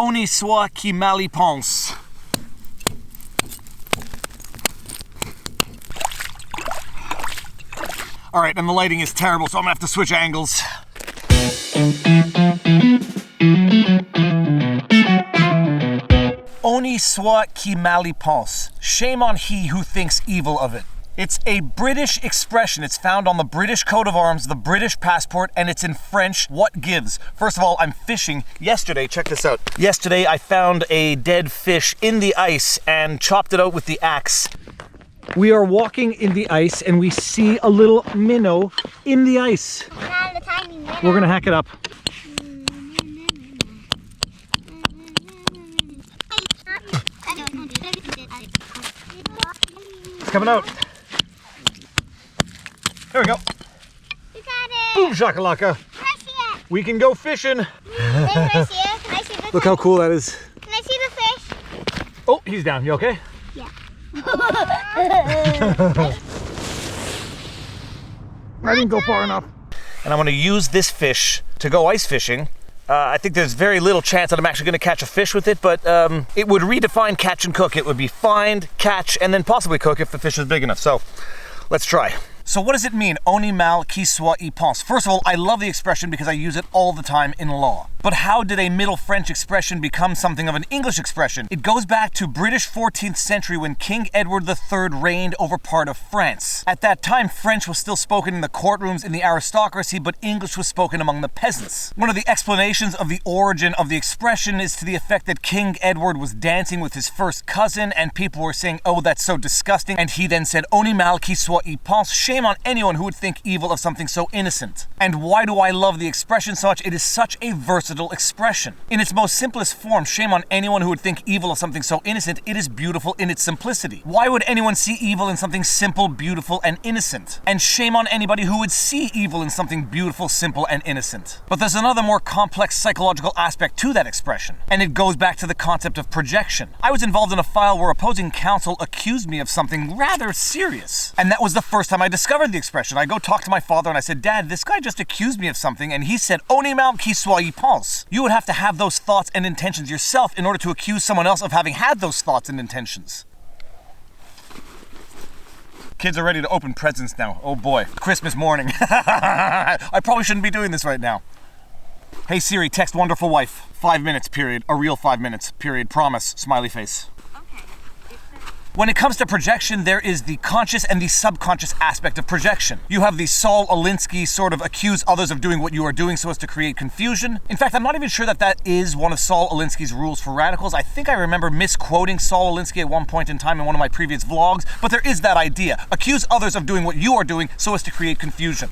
Honi Soit Qui Pense. All right, and the lighting is terrible, so I'm gonna have to switch angles. Honi Soit Qui Pense. Shame on he who thinks evil of it. It's a British expression. It's found on the British coat of arms, the British passport, and it's in French. What gives? First of all, I'm fishing. Yesterday, check this out. Yesterday, I found a dead fish in the ice and chopped it out with the axe. We are walking in the ice and we see a little minnow in the ice. We're gonna hack it up. It's coming out. There we go. You got it. Boom shakalaka. We can go fishing. Can I see the Look how cool that is. Can I see the fish? Oh, he's down. You okay? Yeah. I didn't go far enough. And I'm going to use this fish to go ice fishing. I think there's very little chance that I'm actually going to catch a fish with it, but it would redefine catch and cook. It would be find, catch, and then possibly cook if the fish is big enough. So let's try. So what does it mean, Honi Soit Qui Pense? First of all, I love the expression because I use it all the time in law. But how did a Middle French expression become something of an English expression? It goes back to British 14th century when King Edward III reigned over part of France. At that time, French was still spoken in the courtrooms in the aristocracy, but English was spoken among the peasants. One of the explanations of the origin of the expression is to the effect that King Edward was dancing with his first cousin and people were saying, "Oh, that's so disgusting." And he then said, "Honi Soit Qui Pense." Shame on anyone who would think evil of something so innocent. And why do I love the expression so much? It is such a versatile expression. In its most simplest form, shame on anyone who would think evil of something so innocent. It is beautiful in its simplicity. Why would anyone see evil in something simple, beautiful, and innocent? And shame on anybody who would see evil in something beautiful, simple, and innocent. But there's another more complex psychological aspect to that expression, and it goes back to the concept of projection. I was involved in a file where opposing counsel accused me of something rather serious, and that was the first time I discovered the expression. I go talk to my father and I said, "Dad, this guy just accused me of something," and he said, "Honi Soit Qui Pense." You would have to have those thoughts and intentions yourself in order to accuse someone else of having had those thoughts and intentions. Kids are ready to open presents now. Oh boy, Christmas morning. I probably shouldn't be doing this right now. Hey Siri, text wonderful wife. 5 minutes, period. A real 5 minutes, period. Promise, smiley face. When it comes to projection, there is the conscious and the subconscious aspect of projection. You have the Saul Alinsky sort of accuse others of doing what you are doing so as to create confusion. In fact, I'm not even sure that that is one of Saul Alinsky's rules for radicals. I think I remember misquoting Saul Alinsky at one point in time in one of my previous vlogs, but there is that idea. Accuse others of doing what you are doing so as to create confusion.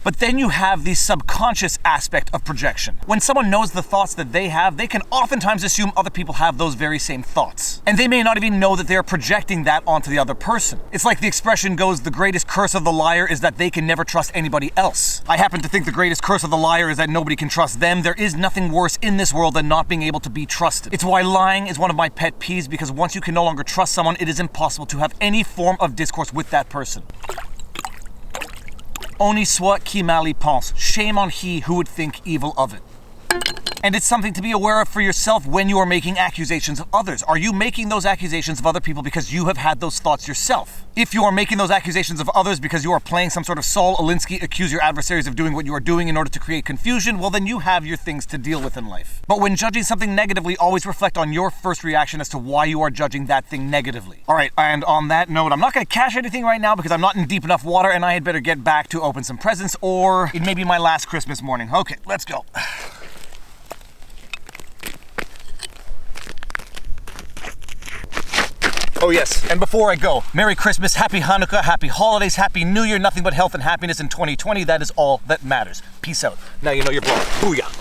But then you have the subconscious aspect of projection. When someone knows the thoughts that they have, they can oftentimes assume other people have those very same thoughts. And they may not even know that they're projecting that onto the other person. It's like the expression goes, the greatest curse of the liar is that they can never trust anybody else. I happen to think the greatest curse of the liar is that nobody can trust them. There is nothing worse in this world than not being able to be trusted. It's why lying is one of my pet peeves, because once you can no longer trust someone, it is impossible to have any form of discourse with that person. Honi Soit Qui Pense. Shame on he who would think evil of it. And it's something to be aware of for yourself when you are making accusations of others. Are you making those accusations of other people because you have had those thoughts yourself? If you are making those accusations of others because you are playing some sort of Saul Alinsky, accuse your adversaries of doing what you are doing in order to create confusion, well then you have your things to deal with in life. But when judging something negatively, always reflect on your first reaction as to why you are judging that thing negatively. Alright, and on that note, I'm not going to cash anything right now because I'm not in deep enough water and I had better get back to open some presents, or it may be my last Christmas morning. Okay, let's go. Oh yes, and before I go, Merry Christmas, Happy Hanukkah, Happy Holidays, Happy New Year, nothing but health and happiness in 2020. That is all that matters. Peace out. Now you know you're blowing. Booyah.